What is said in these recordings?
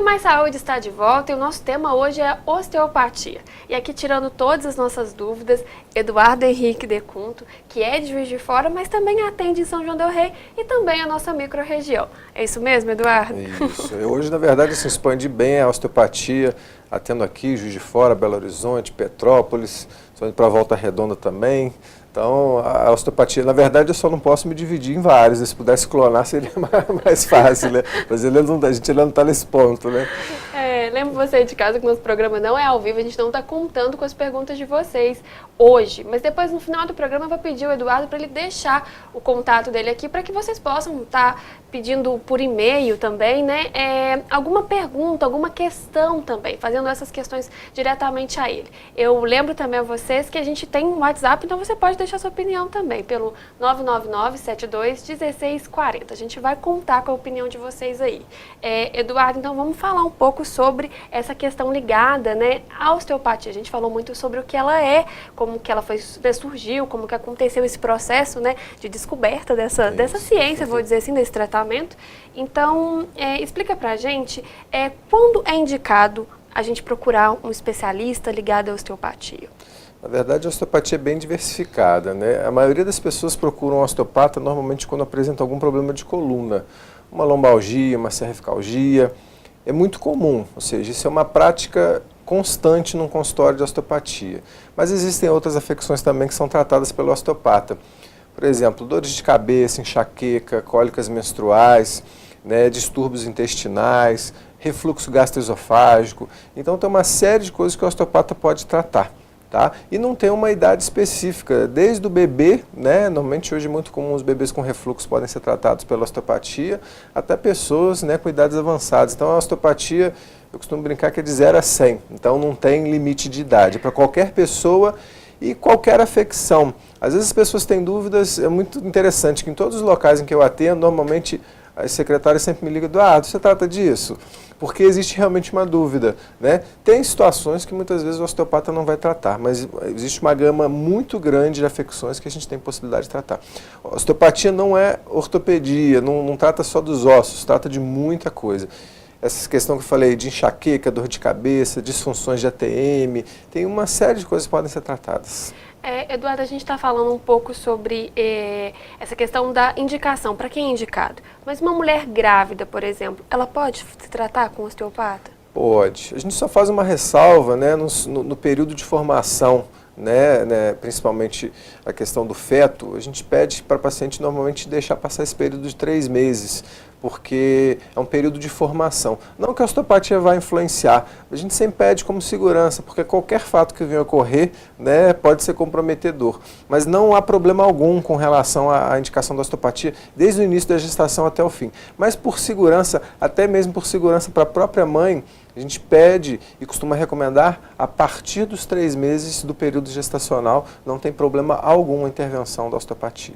Mais Saúde está de volta e o nosso tema hoje é osteopatia. E aqui, tirando todas as nossas dúvidas, Eduardo Henrique Decunto, que é de Juiz de Fora, mas também atende em São João del Rei e também a nossa micro-região. É isso mesmo, Eduardo? Isso. Eu hoje, na verdade, se expande bem a osteopatia, atendo aqui, Juiz de Fora, Belo Horizonte, Petrópolis, estou indo para a Volta Redonda também. Então, a osteopatia, na verdade, eu só não posso me dividir em vários, né? Se pudesse clonar seria mais fácil, né? Mas a gente ainda não está nesse ponto, né? Lembro você de casa que o nosso programa não é ao vivo, a gente não está contando com as perguntas de vocês hoje. Mas depois, no final do programa, eu vou pedir ao Eduardo para ele deixar o contato dele aqui para que vocês possam estar pedindo por e-mail também, né? Alguma pergunta, alguma questão também, fazendo essas questões diretamente a ele. Eu lembro também a vocês que a gente tem um WhatsApp, então você pode deixar sua opinião também pelo 999-72-1640. A gente vai contar com a opinião de vocês aí. Eduardo, então vamos falar um pouco sobre essa questão ligada, né, à osteopatia. A gente falou muito sobre o que ela é, como que ela surgiu, como que aconteceu esse processo, né, de descoberta dessa ciência, vou dizer assim, desse tratamento. Então, explica pra gente quando é indicado a gente procurar um especialista ligado à osteopatia. Na verdade, a osteopatia é bem diversificada, né? A maioria das pessoas procuram um osteopata normalmente quando apresenta algum problema de coluna, uma lombalgia, uma cervicalgia. É muito comum, ou seja, isso é uma prática constante num consultório de osteopatia. Mas existem outras afecções também que são tratadas pelo osteopata. Por exemplo, dores de cabeça, enxaqueca, cólicas menstruais, né, distúrbios intestinais, refluxo gastroesofágico. Então tem uma série de coisas que o osteopata pode tratar. Tá? E não tem uma idade específica, desde o bebê, né? Normalmente hoje é muito comum os bebês com refluxo podem ser tratados pela osteopatia, até pessoas, né, com idades avançadas. Então a osteopatia, eu costumo brincar que é de 0 a 100, então não tem limite de idade, para qualquer pessoa e qualquer afecção. Às vezes as pessoas têm dúvidas, é muito interessante que em todos os locais em que eu atendo, normalmente as secretárias sempre me ligam: Eduardo, você trata disso? Porque existe realmente uma dúvida, né? Tem situações que muitas vezes o osteopata não vai tratar, mas existe uma gama muito grande de afecções que a gente tem possibilidade de tratar. A osteopatia não é ortopedia, não trata só dos ossos, trata de muita coisa. Essa questão que eu falei de enxaqueca, dor de cabeça, disfunções de ATM, tem uma série de coisas que podem ser tratadas. Eduardo, a gente está falando um pouco sobre essa questão da indicação, para quem é indicado. Mas uma mulher grávida, por exemplo, ela pode se tratar com osteopata? Pode. A gente só faz uma ressalva, né, no período de formação, né, principalmente a questão do feto. A gente pede para a paciente normalmente deixar passar esse período de 3 meses, porque é um período de formação. Não que a osteopatia vai influenciar, a gente sempre pede como segurança, porque qualquer fato que venha ocorrer, né, pode ser comprometedor. Mas não há problema algum com relação à indicação da osteopatia, desde o início da gestação até o fim. Mas por segurança, até mesmo por segurança para a própria mãe, a gente pede e costuma recomendar a partir dos 3 meses do período gestacional, não tem problema algum a intervenção da osteopatia.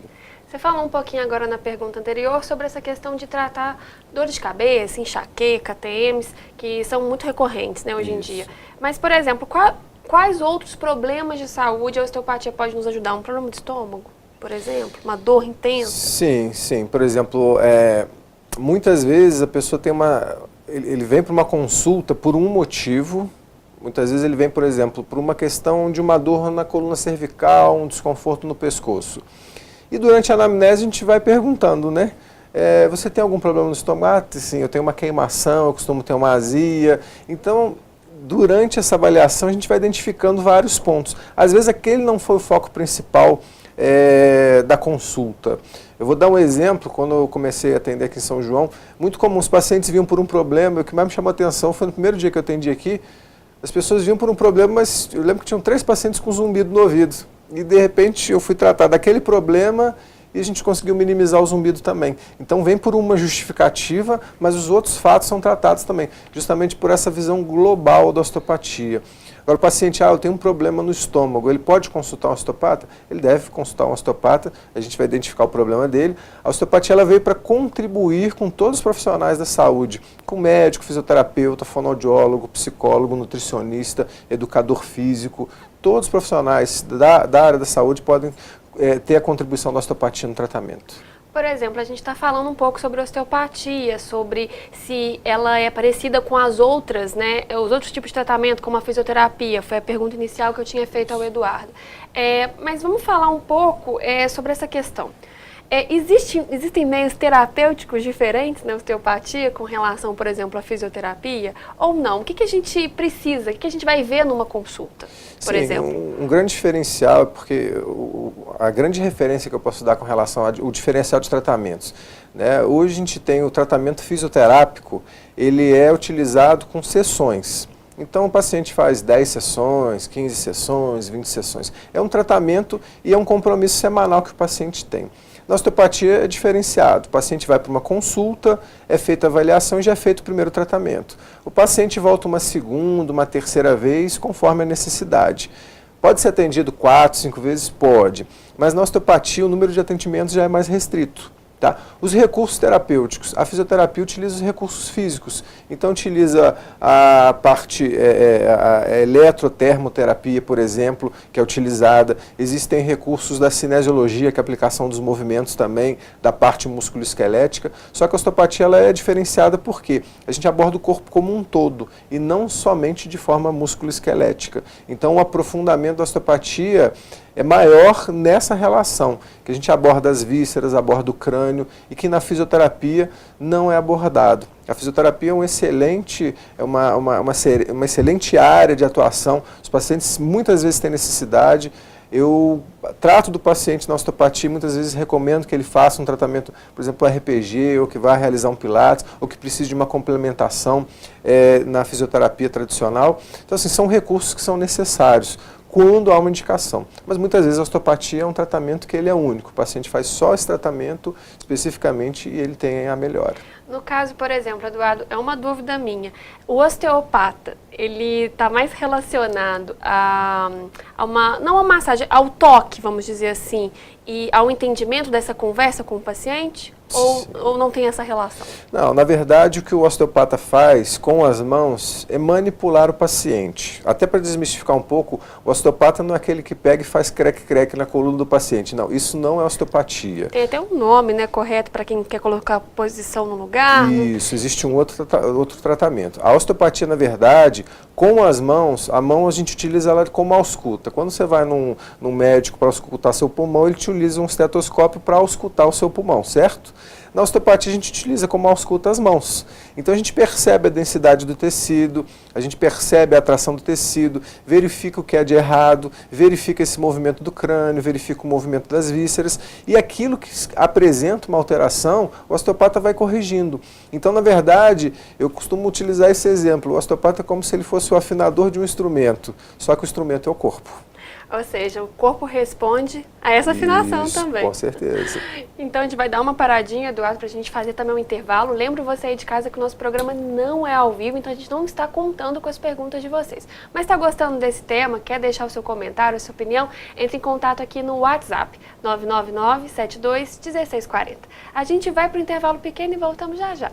Você falou um pouquinho agora na pergunta anterior sobre essa questão de tratar dor de cabeça, enxaqueca, TMs, que são muito recorrentes, né, hoje em dia. Mas, por exemplo, quais outros problemas de saúde a osteopatia pode nos ajudar? Um problema de estômago, por exemplo? Uma dor intensa? Sim, sim. Por exemplo, muitas vezes a pessoa tem ele vem para uma consulta por um motivo. Muitas vezes ele vem, por exemplo, por uma questão de uma dor na coluna cervical, um desconforto no pescoço. E durante a anamnese a gente vai perguntando, né? Você tem algum problema no estômago? Sim, eu tenho uma queimação, eu costumo ter uma azia. Então, durante essa avaliação a gente vai identificando vários pontos. Às vezes aquele não foi o foco principal da consulta. Eu vou dar um exemplo. Quando eu comecei a atender aqui em São João, muito comum, os pacientes vinham por um problema. O que mais me chamou a atenção foi no primeiro dia que eu atendi aqui, as pessoas vinham por um problema, mas eu lembro que tinham 3 pacientes com zumbido no ouvido. E de repente eu fui tratar daquele problema e a gente conseguiu minimizar o zumbido também. Então vem por uma justificativa, mas os outros fatos são tratados também, justamente por essa visão global da osteopatia. Agora o paciente, eu tenho um problema no estômago, ele pode consultar um osteopata? Ele deve consultar um osteopata, a gente vai identificar o problema dele. A osteopatia ela veio para contribuir com todos os profissionais da saúde, com médico, fisioterapeuta, fonoaudiólogo, psicólogo, nutricionista, educador físico. Todos os profissionais da área da saúde podem ter a contribuição da osteopatia no tratamento. Por exemplo, a gente está falando um pouco sobre osteopatia, sobre se ela é parecida com as outras, né, os outros tipos de tratamento, como a fisioterapia, foi a pergunta inicial que eu tinha feito ao Eduardo. Mas vamos falar um pouco sobre essa questão. Existem meios terapêuticos diferentes na osteopatia com relação, por exemplo, à fisioterapia? Ou não? O que a gente precisa? O que a gente vai ver numa consulta, por exemplo? Um grande diferencial é porque a grande referência que eu posso dar com relação ao diferencial de tratamentos, né? Hoje a gente tem o tratamento fisioterápico, ele é utilizado com sessões. Então o paciente faz 10 sessões, 15 sessões, 20 sessões. É um tratamento e é um compromisso semanal que o paciente tem. Na osteopatia é diferenciado. O paciente vai para uma consulta, é feita a avaliação e já é feito o primeiro tratamento. O paciente volta uma segunda, uma terceira vez, conforme a necessidade. Pode ser atendido 4, 5 vezes? Pode. Mas na osteopatia o número de atendimentos já é mais restrito. Tá? Os recursos terapêuticos, a fisioterapia utiliza os recursos físicos, então utiliza a parte a eletrotermoterapia, por exemplo, que é utilizada. Existem recursos da cinesiologia, que é a aplicação dos movimentos também, da parte musculoesquelética. Só que a osteopatia ela é diferenciada porque a gente aborda o corpo como um todo e não somente de forma musculoesquelética. Então o aprofundamento da osteopatia é maior nessa relação, que a gente aborda as vísceras, aborda o crânio e que na fisioterapia não é abordado. A fisioterapia é uma excelente área de atuação, os pacientes muitas vezes têm necessidade. Eu trato do paciente na osteopatia, muitas vezes recomendo que ele faça um tratamento, por exemplo, RPG, ou que vá realizar um pilates, ou que precise de uma complementação na fisioterapia tradicional. Então, assim, são recursos que são necessários quando há uma indicação. Mas muitas vezes a osteopatia é um tratamento que ele é único. O paciente faz só esse tratamento especificamente e ele tem a melhora. No caso, por exemplo, Eduardo, é uma dúvida minha. O osteopata, ele está mais relacionado não a massagem, ao toque, vamos dizer assim, e ao entendimento dessa conversa com o paciente? Ou não tem essa relação? Não, na verdade o que o osteopata faz com as mãos é manipular o paciente. Até para desmistificar um pouco, o osteopata não é aquele que pega e faz creque-creque na coluna do paciente. Não, isso não é osteopatia. Tem até um nome, né, correto para quem quer colocar a posição no lugar. Isso, existe um outro tratamento. A osteopatia, na verdade, com as mãos, a mão a gente utiliza ela como ausculta. Quando você vai num médico para auscultar seu pulmão, ele te utiliza um estetoscópio para auscultar o seu pulmão, certo? Na osteopatia a gente utiliza como ausculta as mãos. Então a gente percebe a densidade do tecido, a gente percebe a atração do tecido, verifica o que é de errado, verifica esse movimento do crânio, verifica o movimento das vísceras e aquilo que apresenta uma alteração, o osteopata vai corrigindo. Então, na verdade, eu costumo utilizar esse exemplo. O osteopata é como se ele fosse o afinador de um instrumento, só que o instrumento é o corpo. Ou seja, o corpo responde a essa afinação. Isso, também. Com certeza. Então a gente vai dar uma paradinha, Eduardo, para a gente fazer também um intervalo. Lembro você aí de casa que o nosso programa não é ao vivo, então a gente não está contando com as perguntas de vocês. Mas está gostando desse tema, quer deixar o seu comentário, a sua opinião? Entre em contato aqui no WhatsApp, 999-72-1640. A gente vai para o intervalo pequeno e voltamos já já.